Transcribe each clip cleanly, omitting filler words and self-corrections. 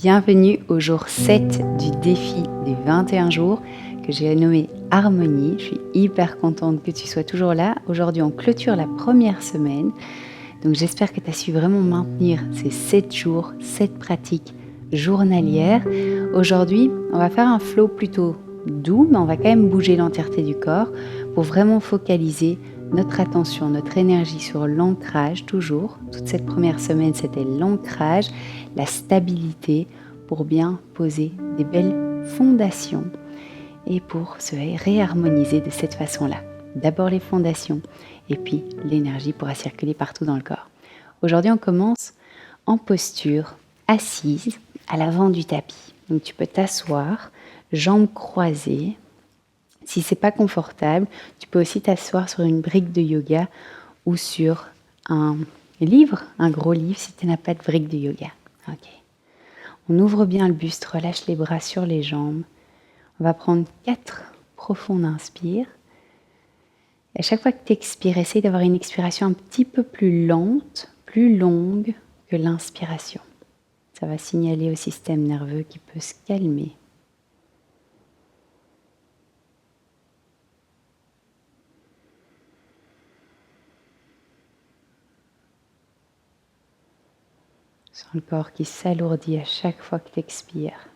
Bienvenue au jour 7 du défi des 21 jours que j'ai nommé Harmonie. Je suis hyper contente que tu sois toujours là. Aujourd'hui, on clôture la première semaine. Donc j'espère que tu as su vraiment maintenir ces 7 jours, 7 pratiques journalières. Aujourd'hui, on va faire un flow plutôt doux, mais on va quand même bouger l'entièreté du corps pour vraiment focaliser notre attention, notre énergie sur l'ancrage toujours. Toute cette première semaine, c'était l'ancrage, la stabilité pour bien poser des belles fondations et pour se réharmoniser de cette façon-là. D'abord les fondations et puis l'énergie pourra circuler partout dans le corps. Aujourd'hui, on commence en posture assise à l'avant du tapis. Donc tu peux t'asseoir, jambes croisées. Si c'est pas confortable, tu peux aussi t'asseoir sur une brique de yoga ou sur un livre, un gros livre si tu n'as pas de brique de yoga. Ok. On ouvre bien le buste, relâche les bras sur les jambes. On va prendre 4 profondes inspires. Et à chaque fois que tu expires, essaye d'avoir une expiration un petit peu plus lente, plus longue que l'inspiration. Ça va signaler au système nerveux qui peut se calmer. Sens le corps qui s'alourdit à chaque fois que tu expires.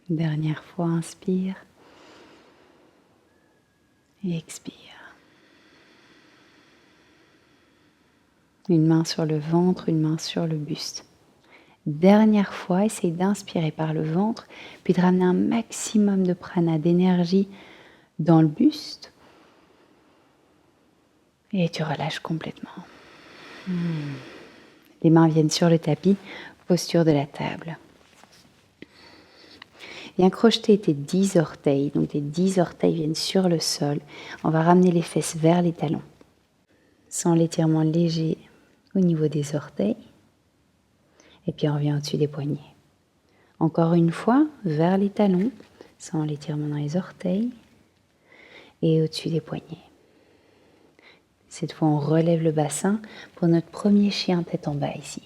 Dernière fois, inspire et expire. Une main sur le ventre, une main sur le buste. Dernière fois, essaye d'inspirer par le ventre, puis de ramener un maximum de prana, d'énergie dans le buste. Et tu relâches complètement. Les mains viennent sur le tapis, posture de la table. Viens crocheter tes 10 orteils. Donc tes 10 orteils viennent sur le sol. On va ramener les fesses vers les talons. Sans l'étirement léger au niveau des orteils. Et puis on revient au-dessus des poignets. Encore une fois, vers les talons, sans l'étirement dans les orteils. Et au-dessus des poignets. Cette fois, on relève le bassin pour notre premier chien tête en bas ici.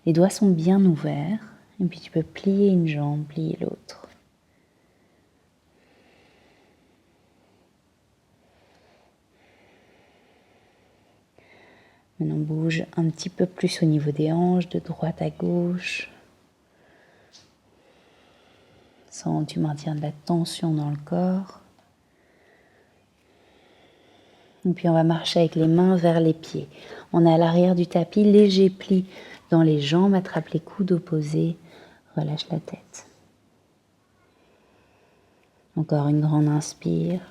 Les doigts sont bien ouverts. Et puis tu peux plier une jambe, plier l'autre. Maintenant, on bouge un petit peu plus au niveau des hanches, de droite à gauche. Sens tu maintiens de la tension dans le corps. Et puis on va marcher avec les mains vers les pieds. On est à l'arrière du tapis, léger pli dans les jambes, attrape les coudes opposés, relâche la tête. Encore une grande inspire.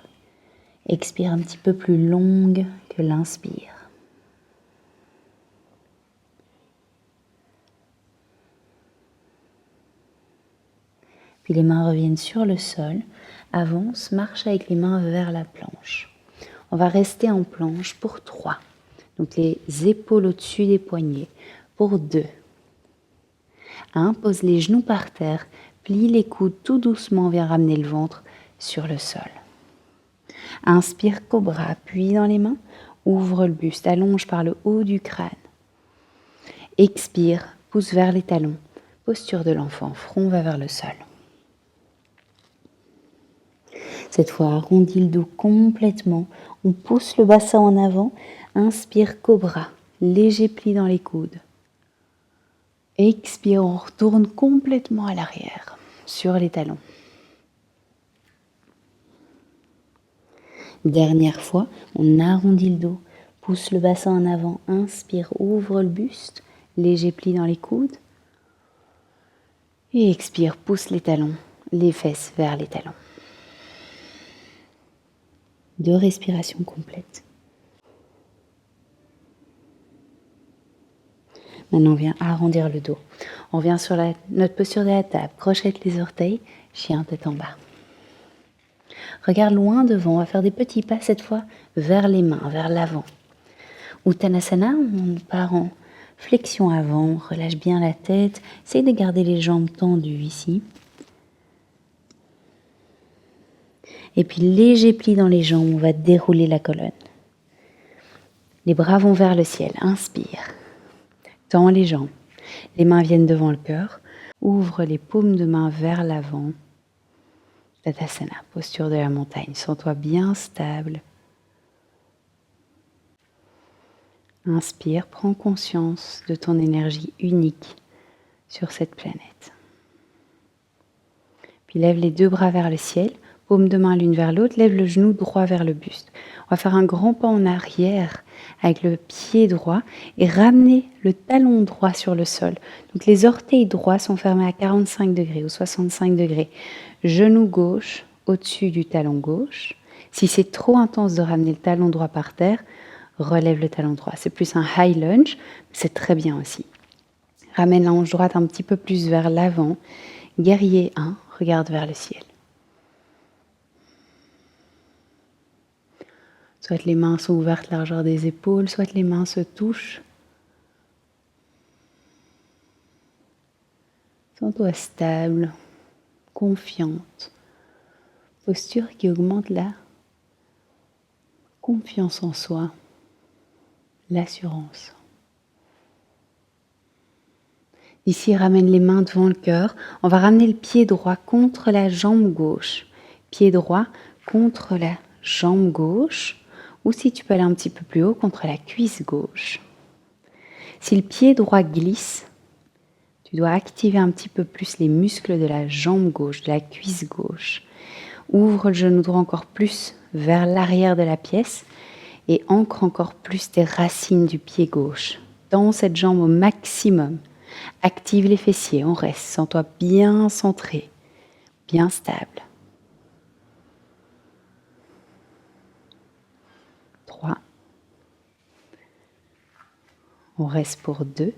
Expire un petit peu plus longue que l'inspire. Puis les mains reviennent sur le sol. Avance, marche avec les mains vers la planche. On va rester en planche pour 3. Donc les épaules au-dessus des poignets. Pour 2. 1. Pose les genoux par terre. Plie les coudes tout doucement. Viens ramener le ventre sur le sol. Inspire, cobra. Appuie dans les mains. Ouvre le buste. Allonge par le haut du crâne. Expire. Pousse vers les talons. Posture de l'enfant. Front va vers le sol. Cette fois, arrondis le dos complètement. On pousse le bassin en avant. Inspire, cobra. Léger pli dans les coudes. Expire, on retourne complètement à l'arrière, sur les talons. Dernière fois, on arrondit le dos. Pousse le bassin en avant. Inspire, ouvre le buste. Léger pli dans les coudes. Et expire, pousse les talons, les fesses vers les talons. 2 respirations complètes. Maintenant, on vient arrondir le dos. On vient sur notre posture de la table. Crochette les orteils, chien tête en bas. Regarde loin devant. On va faire des petits pas cette fois vers les mains, vers l'avant. Uttanasana, on part en flexion avant. On relâche bien la tête. Essaye de garder les jambes tendues ici. Et puis léger pli dans les jambes, on va dérouler la colonne. Les bras vont vers le ciel, inspire. Tends les jambes, les mains viennent devant le cœur. Ouvre les paumes de main vers l'avant. Tadasana, posture de la montagne. Sens-toi bien stable. Inspire, prends conscience de ton énergie unique sur cette planète. Puis lève les deux bras vers le ciel, paume de main l'une vers l'autre, lève le genou droit vers le buste. On va faire un grand pas en arrière avec le pied droit et ramener le talon droit sur le sol. Donc les orteils droits sont fermés à 45 degrés ou 65 degrés. Genou gauche au-dessus du talon gauche. Si c'est trop intense de ramener le talon droit par terre, relève le talon droit. C'est plus un high lunge, mais c'est très bien aussi. Ramène la hanche droite un petit peu plus vers l'avant. Guerrier 1, regarde vers le ciel. Soit les mains sont ouvertes largeur des épaules, soit les mains se touchent. Sens-toi stable, confiante. Posture qui augmente la confiance en soi, l'assurance. Ici, ramène les mains devant le cœur. On va ramener le pied droit contre la jambe gauche. Pied droit contre la jambe gauche. Ou si tu peux aller un petit peu plus haut, contre la cuisse gauche. Si le pied droit glisse, tu dois activer un petit peu plus les muscles de la jambe gauche, de la cuisse gauche. Ouvre le genou droit encore plus vers l'arrière de la pièce et ancre encore plus tes racines du pied gauche. Tends cette jambe au maximum. Active les fessiers, on reste. Sens-toi bien centré, bien stable. 3. On reste pour 2.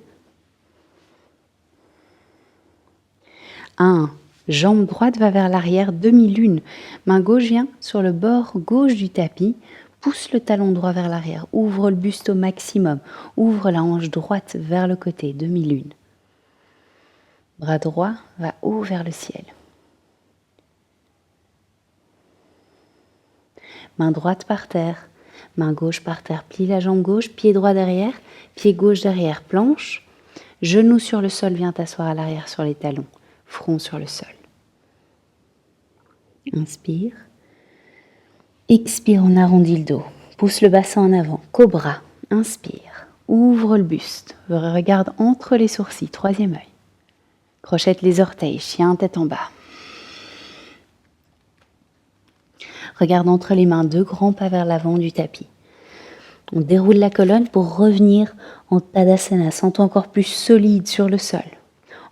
1. Jambe droite va vers l'arrière, demi-lune. Main gauche vient sur le bord gauche du tapis. Pousse le talon droit vers l'arrière. Ouvre le buste au maximum. Ouvre la hanche droite vers le côté, demi-lune. Bras droit va haut vers le ciel. Main droite par terre. Main gauche par terre. Plie la jambe gauche. Pied droit derrière. Pied gauche derrière. Planche. Genou sur le sol. Viens t'asseoir à l'arrière sur les talons. Front sur le sol. Inspire. Expire, on arrondit le dos. Pousse le bassin en avant. Cobra. Inspire. Ouvre le buste. Regarde entre les sourcils. Troisième œil. Crochette les orteils. Chien tête en bas. Regarde entre les mains, 2 grands pas vers l'avant du tapis. On déroule la colonne pour revenir en Tadasana. Sens-toi encore plus solide sur le sol.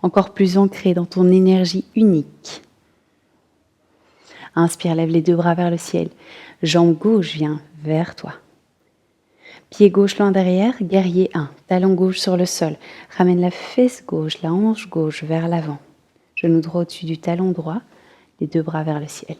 Encore plus ancré dans ton énergie unique. Inspire, lève les 2 bras vers le ciel. Jambe gauche vient vers toi. Pied gauche loin derrière, guerrier 1. Talon gauche sur le sol. Ramène la fesse gauche, la hanche gauche vers l'avant. Genou droit au-dessus du talon droit. Les 2 bras vers le ciel.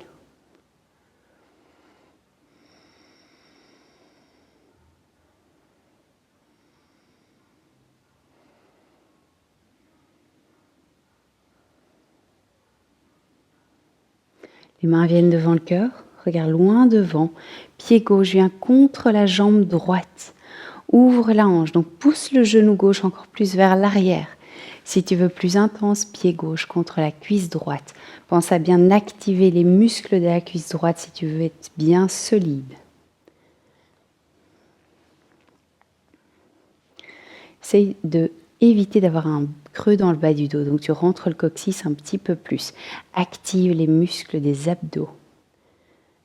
Les mains viennent devant le cœur, regarde loin devant. Pied gauche vient contre la jambe droite. Ouvre la hanche, donc pousse le genou gauche encore plus vers l'arrière. Si tu veux plus intense, pied gauche contre la cuisse droite. Pense à bien activer les muscles de la cuisse droite si tu veux être bien solide. Essaye de éviter d'avoir un creux dans le bas du dos. Donc tu rentres le coccyx un petit peu plus. Active les muscles des abdos,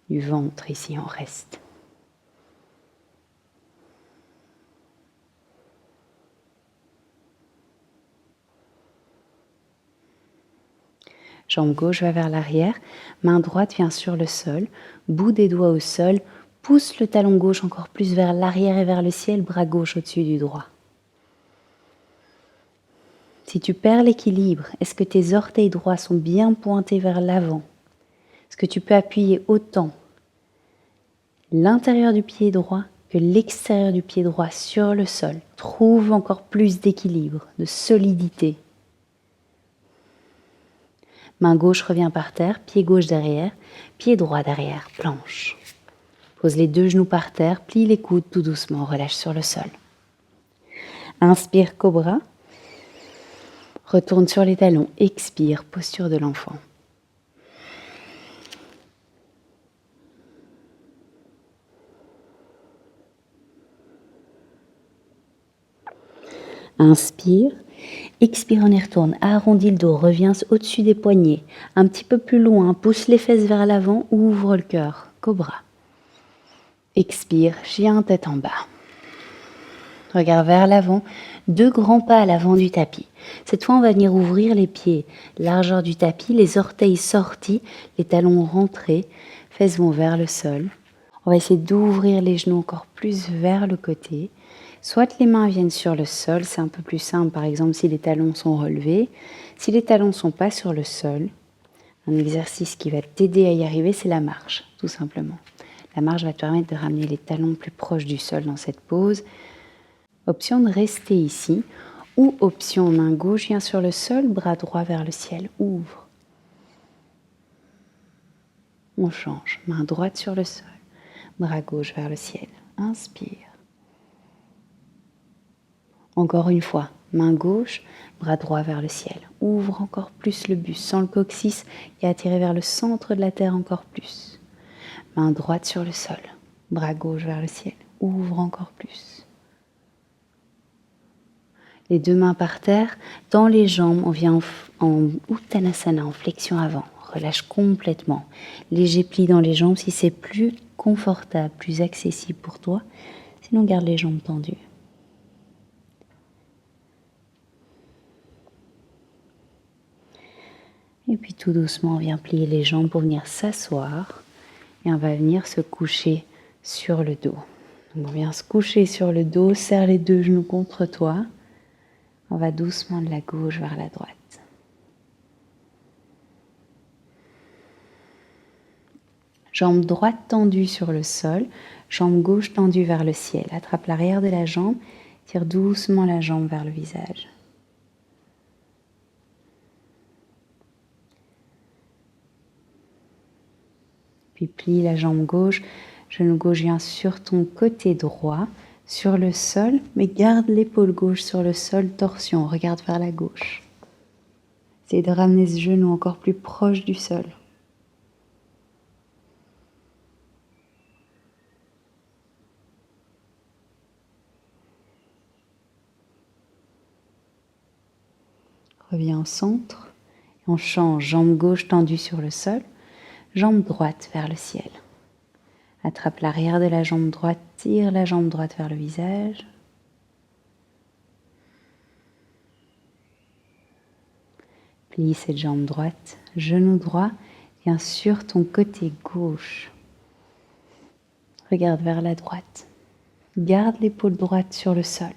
du ventre. Ici, on reste. Jambe gauche va vers l'arrière. Main droite vient sur le sol. Bout des doigts au sol. Pousse le talon gauche encore plus vers l'arrière et vers le ciel. Bras gauche au-dessus du droit. Si tu perds l'équilibre, est-ce que tes orteils droits sont bien pointés vers l'avant? Est-ce que tu peux appuyer autant l'intérieur du pied droit que l'extérieur du pied droit sur le sol? Trouve encore plus d'équilibre, de solidité. Main gauche revient par terre, pied gauche derrière, pied droit derrière, planche. Pose les deux genoux par terre, plie les coudes tout doucement, relâche sur le sol. Inspire, cobra. Retourne sur les talons, expire, posture de l'enfant. Inspire, expire, on y retourne, arrondis le dos, reviens au-dessus des poignets, un petit peu plus loin, pousse les fesses vers l'avant, ouvre le cœur, cobra. Expire, chien tête en bas. Regarde vers l'avant, 2 grands pas à l'avant du tapis. Cette fois, on va venir ouvrir les pieds, largeur du tapis, les orteils sortis, les talons rentrés, fesses vont vers le sol. On va essayer d'ouvrir les genoux encore plus vers le côté. Soit les mains viennent sur le sol, c'est un peu plus simple, par exemple si les talons sont relevés. Si les talons ne sont pas sur le sol, un exercice qui va t'aider à y arriver, c'est la marche, tout simplement. La marche va te permettre de ramener les talons plus proches du sol dans cette pose. Option de rester ici, ou option main gauche vient sur le sol, bras droit vers le ciel, ouvre. On change, main droite sur le sol, bras gauche vers le ciel, inspire. Encore une fois, main gauche, bras droit vers le ciel. Ouvre encore plus le buste, sans le coccyx et attirer vers le centre de la terre encore plus. Main droite sur le sol, bras gauche vers le ciel. Ouvre encore plus. Les 2 mains par terre, dans les jambes, on vient en Uttanasana, en flexion avant. Relâche complètement. Léger pli dans les jambes si c'est plus confortable, plus accessible pour toi. Sinon, garde les jambes tendues. Et puis tout doucement, on vient plier les jambes pour venir s'asseoir. Et on va venir se coucher sur le dos. Donc on vient se coucher sur le dos, serre les 2 genoux contre toi. On va doucement de la gauche vers la droite. Jambe droite tendue sur le sol, jambe gauche tendue vers le ciel. Attrape l'arrière de la jambe, tire doucement la jambe vers le visage. Puis plie la jambe gauche, genou gauche vient sur ton côté droit, sur le sol, mais garde l'épaule gauche sur le sol, torsion, regarde vers la gauche. Essaye de ramener ce genou encore plus proche du sol. Reviens au centre, et on change, jambe gauche tendue sur le sol, jambe droite vers le ciel. Attrape l'arrière de la jambe droite, tire la jambe droite vers le visage. Plie cette jambe droite, genou droit, viens sur ton côté gauche. Regarde vers la droite. Garde l'épaule droite sur le sol.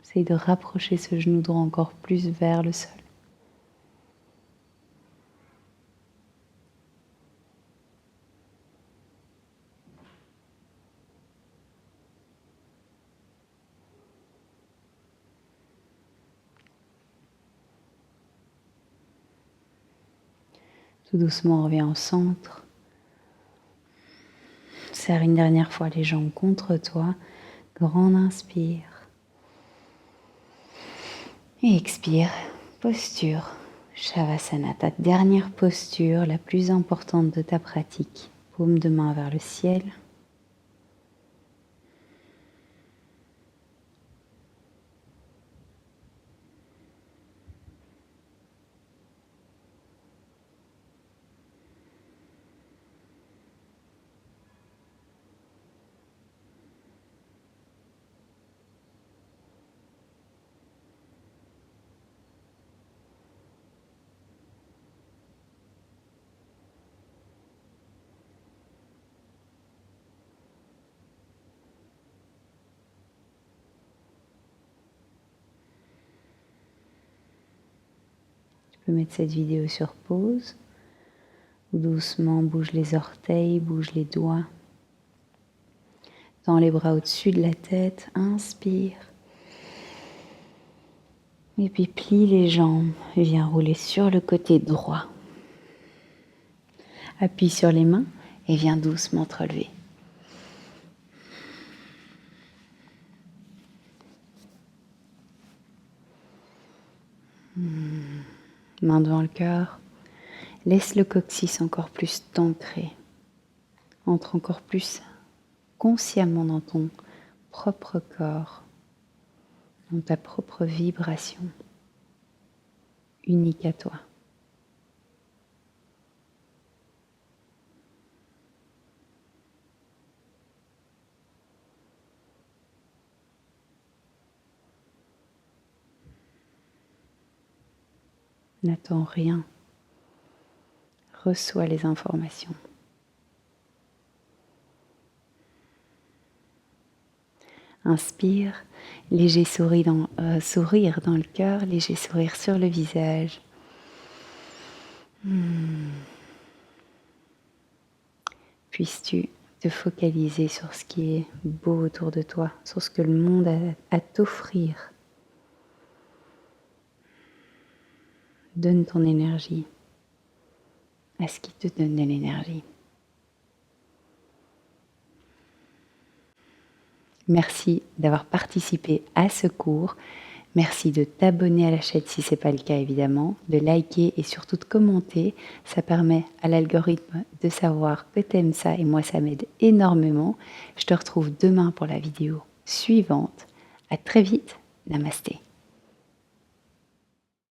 Essaye de rapprocher ce genou droit encore plus vers le sol. Tout doucement, on revient au centre. Serre une dernière fois les jambes contre toi. Grande inspire. Et expire. Posture. Shavasana, ta dernière posture, la plus importante de ta pratique. Paume de main vers le ciel. Tu peux mettre cette vidéo sur pause. Doucement, bouge les orteils, bouge les doigts. Tends les bras au-dessus de la tête. Inspire. Et puis plie les jambes, viens rouler sur le côté droit. Appuie sur les mains et viens doucement te relever. Main devant le cœur. Laisse le coccyx encore plus t'ancrer. Entre encore plus consciemment dans ton propre corps, dans ta propre vibration, unique à toi. N'attends rien. Reçois les informations. Inspire, léger sourire dans le cœur, léger sourire sur le visage. Puisses-tu te focaliser sur ce qui est beau autour de toi, sur ce que le monde a à t'offrir. Donne ton énergie à ce qui te donne de l'énergie. Merci d'avoir participé à ce cours. Merci de t'abonner à la chaîne si ce n'est pas le cas évidemment, de liker et surtout de commenter. Ça permet à l'algorithme de savoir que tu aimes ça et moi ça m'aide énormément. Je te retrouve demain pour la vidéo suivante. À très vite. Namasté.